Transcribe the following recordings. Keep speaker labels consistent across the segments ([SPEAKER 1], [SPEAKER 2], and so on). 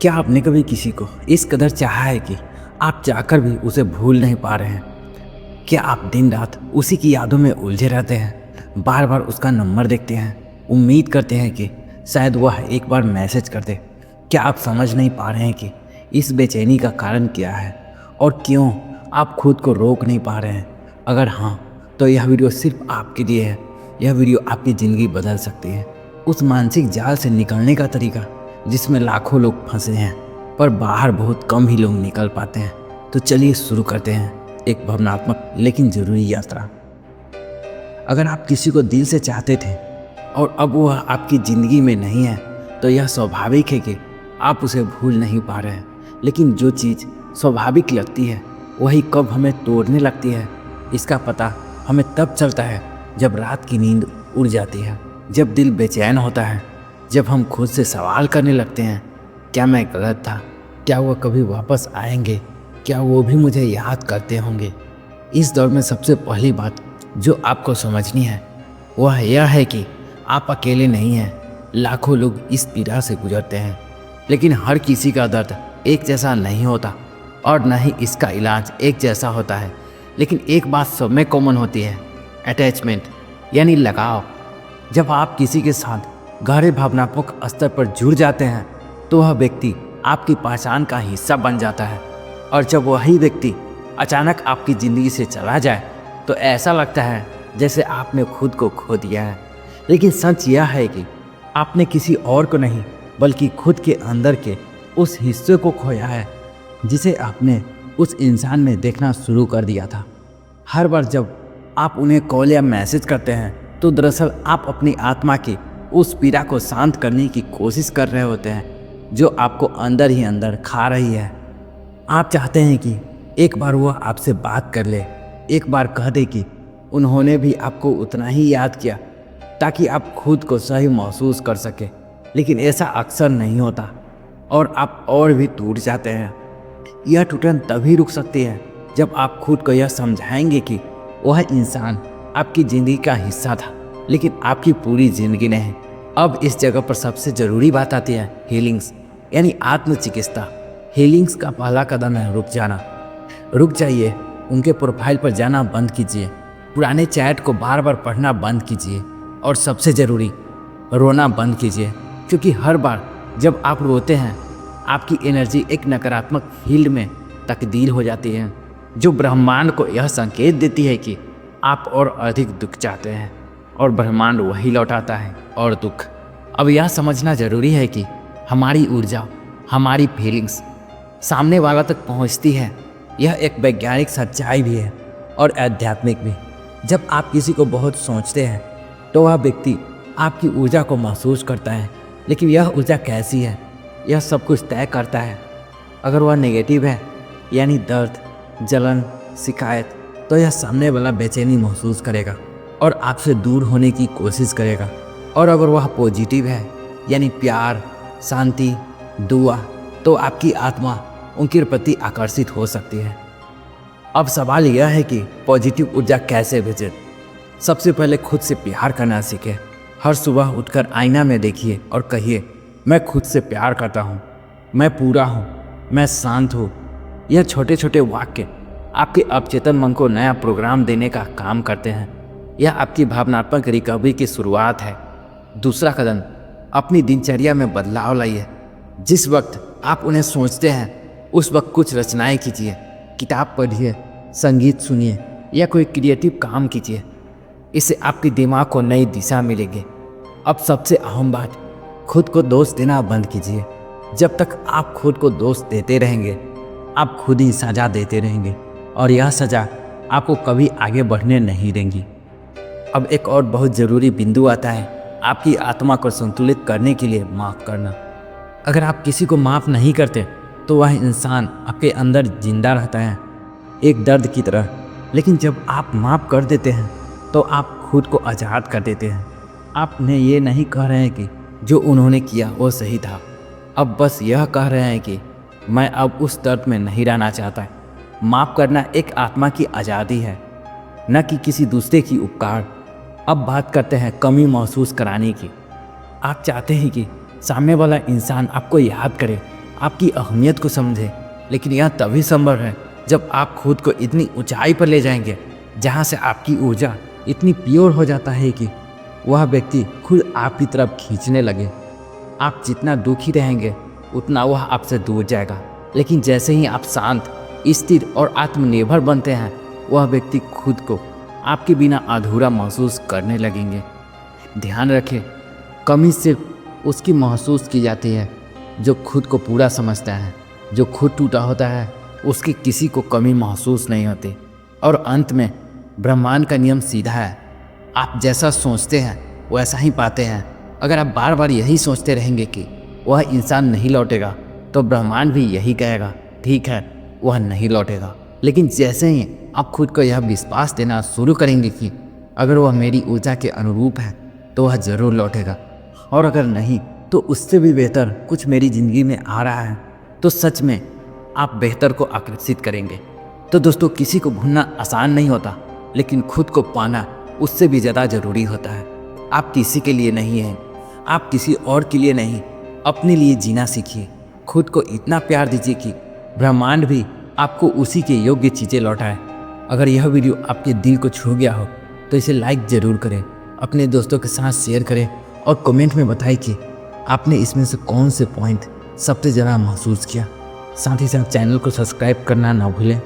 [SPEAKER 1] क्या आपने कभी किसी को इस कदर चाहा है कि आप चाहकर भी उसे भूल नहीं पा रहे हैं? क्या आप दिन रात उसी की यादों में उलझे रहते हैं, बार बार उसका नंबर देखते हैं, उम्मीद करते हैं कि शायद वह एक बार मैसेज कर दे? क्या आप समझ नहीं पा रहे हैं कि इस बेचैनी का कारण क्या है और क्यों आप खुद को रोक नहीं पा रहे हैं? अगर हाँ, तो यह वीडियो सिर्फ आपके लिए है। यह वीडियो आपकी ज़िंदगी बदल सकती है। उस मानसिक जाल से निकलने का तरीका जिसमें लाखों लोग फंसे हैं, पर बाहर बहुत कम ही लोग निकल पाते हैं। तो चलिए शुरू करते हैं एक भावनात्मक लेकिन ज़रूरी यात्रा। अगर आप किसी को दिल से चाहते थे और अब वह आपकी ज़िंदगी में नहीं है, तो यह स्वाभाविक है कि आप उसे भूल नहीं पा रहे हैं। लेकिन जो चीज़ स्वाभाविक लगती है वही कब हमें तोड़ने लगती है, इसका पता हमें तब चलता है जब रात की नींद उड़ जाती है, जब दिल बेचैन होता है, जब हम खुद से सवाल करने लगते हैं, क्या मैं गलत था? क्या वो कभी वापस आएंगे? क्या वो भी मुझे याद करते होंगे? इस दौर में सबसे पहली बात जो आपको समझनी है वह यह है कि आप अकेले नहीं हैं। लाखों लोग इस पीड़ा से गुजरते हैं, लेकिन हर किसी का दर्द एक जैसा नहीं होता और न ही इसका इलाज एक जैसा होता है। लेकिन एक बात सब में कॉमन होती है, अटैचमेंट यानी लगाव। जब आप किसी के साथ गहरे भावनात्मक स्तर पर जुड़ जाते हैं तो वह व्यक्ति आपकी पहचान का हिस्सा बन जाता है, और जब वही व्यक्ति अचानक आपकी ज़िंदगी से चला जाए तो ऐसा लगता है जैसे आपने खुद को खो दिया है। लेकिन सच यह है कि आपने किसी और को नहीं बल्कि खुद के अंदर के उस हिस्से को खोया है जिसे आपने उस इंसान में देखना शुरू कर दिया था। हर बार जब आप उन्हें कॉल या मैसेज करते हैं तो दरअसल आप अपनी आत्मा की उस पीड़ा को शांत करने की कोशिश कर रहे होते हैं जो आपको अंदर ही अंदर खा रही है। आप चाहते हैं कि एक बार वह आपसे बात कर ले, एक बार कह दे कि उन्होंने भी आपको उतना ही याद किया, ताकि आप खुद को सही महसूस कर सके। लेकिन ऐसा अक्सर नहीं होता और आप और भी टूट जाते हैं। यह टूटन तभी रुक सकती है जब आप खुद को यह समझाएंगे कि वह इंसान आपकी ज़िंदगी का हिस्सा था, लेकिन आपकी पूरी ज़िंदगी नहीं। अब इस जगह पर सबसे ज़रूरी बात आती है हीलिंग्स यानी आत्मचिकित्सा। हीलिंग्स का पहला कदम है रुक जाना। रुक जाइए, उनके प्रोफाइल पर जाना बंद कीजिए, पुराने चैट को बार बार पढ़ना बंद कीजिए, और सबसे ज़रूरी रोना बंद कीजिए। क्योंकि हर बार जब आप रोते हैं आपकी एनर्जी एक नकारात्मक फील्ड में तब्दील हो जाती है, जो ब्रह्मांड को यह संकेत देती है कि आप और अधिक दुख चाहते हैं, और ब्रह्मांड वही लौटाता है और दुख। अब यह समझना ज़रूरी है कि हमारी ऊर्जा, हमारी फीलिंग्स सामने वाला तक पहुंचती है। यह एक वैज्ञानिक सच्चाई भी है और आध्यात्मिक भी। जब आप किसी को बहुत सोचते हैं तो वह व्यक्ति आपकी ऊर्जा को महसूस करता है, लेकिन यह ऊर्जा कैसी है यह सब कुछ तय करता है। अगर वह नेगेटिव है यानी दर्द, जलन, शिकायत, तो यह सामने वाला बेचैनी महसूस करेगा और आपसे दूर होने की कोशिश करेगा। और अगर वह पॉजिटिव है यानी प्यार, शांति, दुआ, तो आपकी आत्मा उनके प्रति आकर्षित हो सकती है। अब सवाल यह है कि पॉजिटिव ऊर्जा कैसे भेजें। सबसे पहले खुद से प्यार करना सीखें। हर सुबह उठकर आईना में देखिए और कहिए, मैं खुद से प्यार करता हूँ, मैं पूरा हूँ, मैं शांत हूँ। यह छोटे छोटे वाक्य आपके अवचेतन मन को नया प्रोग्राम देने का काम करते हैं। यह आपकी भावनात्मक रिकवरी की शुरुआत है। दूसरा कदम, अपनी दिनचर्या में बदलाव लाइए। जिस वक्त आप उन्हें सोचते हैं उस वक्त कुछ रचनाएं कीजिए, किताब पढ़िए, संगीत सुनिए या कोई क्रिएटिव काम कीजिए। इससे आपके दिमाग को नई दिशा मिलेगी। अब सबसे अहम बात, खुद को दोष देना बंद कीजिए। जब तक आप खुद को दोष देते रहेंगे आप खुद ही सज़ा देते रहेंगे, और यह सज़ा आपको कभी आगे बढ़ने नहीं देंगी। अब एक और बहुत ज़रूरी बिंदु आता है, आपकी आत्मा को संतुलित करने के लिए माफ़ करना। अगर आप किसी को माफ़ नहीं करते तो वह इंसान आपके अंदर जिंदा रहता है, एक दर्द की तरह। लेकिन जब आप माफ़ कर देते हैं तो आप खुद को आज़ाद कर देते हैं। आप उन्हें ये नहीं कह रहे हैं कि जो उन्होंने किया वो सही था, अब बस यह कह रहे हैं कि मैं अब उस दर्द में नहीं रहना चाहता। माफ़ करना एक आत्मा की आज़ादी है, न कि किसी दूसरे की उपकार। अब बात करते हैं कमी महसूस कराने की। आप चाहते हैं कि सामने वाला इंसान आपको याद करे, आपकी अहमियत को समझे। लेकिन यह तभी संभव है जब आप खुद को इतनी ऊंचाई पर ले जाएंगे जहां से आपकी ऊर्जा इतनी प्योर हो जाता है कि वह व्यक्ति खुद आपकी तरफ खींचने लगे। आप जितना दुखी रहेंगे उतना वह आपसे दूर जाएगा। लेकिन जैसे ही आप शांत, स्थिर और आत्मनिर्भर बनते हैं, वह व्यक्ति खुद को आपके बिना अधूरा महसूस करने लगेंगे। ध्यान रखें, कमी सिर्फ उसकी महसूस की जाती है जो खुद को पूरा समझता है। जो खुद टूटा होता है उसकी किसी को कमी महसूस नहीं होती। और अंत में ब्रह्मांड का नियम सीधा है, आप जैसा सोचते हैं वैसा ही पाते हैं। अगर आप बार बार यही सोचते रहेंगे कि वह इंसान नहीं लौटेगा, तो ब्रह्मांड भी यही कहेगा, ठीक है वह नहीं लौटेगा। लेकिन जैसे ही आप खुद को यह विश्वास देना शुरू करेंगे कि अगर वह मेरी ऊर्जा के अनुरूप है तो वह ज़रूर लौटेगा, और अगर नहीं तो उससे भी बेहतर कुछ मेरी ज़िंदगी में आ रहा है, तो सच में आप बेहतर को आकर्षित करेंगे। तो दोस्तों, किसी को भूलना आसान नहीं होता, लेकिन खुद को पाना उससे भी ज़्यादा ज़रूरी होता है। आप किसी के लिए नहीं हैं, आप किसी और के लिए नहीं, अपने लिए जीना सीखिए। खुद को इतना प्यार दीजिए कि ब्रह्मांड भी आपको उसी के योग्य चीज़ें लौटाए। अगर यह वीडियो आपके दिल को छू गया हो तो इसे लाइक ज़रूर करें, अपने दोस्तों के साथ शेयर करें और कमेंट में बताएं कि आपने इसमें से कौन से पॉइंट सबसे ज़्यादा महसूस किया। साथ ही साथ चैनल को सब्सक्राइब करना ना भूलें,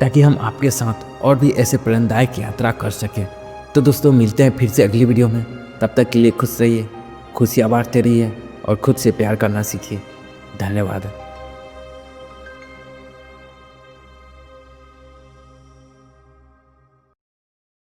[SPEAKER 1] ताकि हम आपके साथ और भी ऐसे प्रेरणादायक यात्रा कर सकें। तो दोस्तों, मिलते हैं फिर से अगली वीडियो में। तब तक के लिए खुश रहिए, खुशियाँ बांटते रहिए और खुद से प्यार करना सीखिए। धन्यवाद।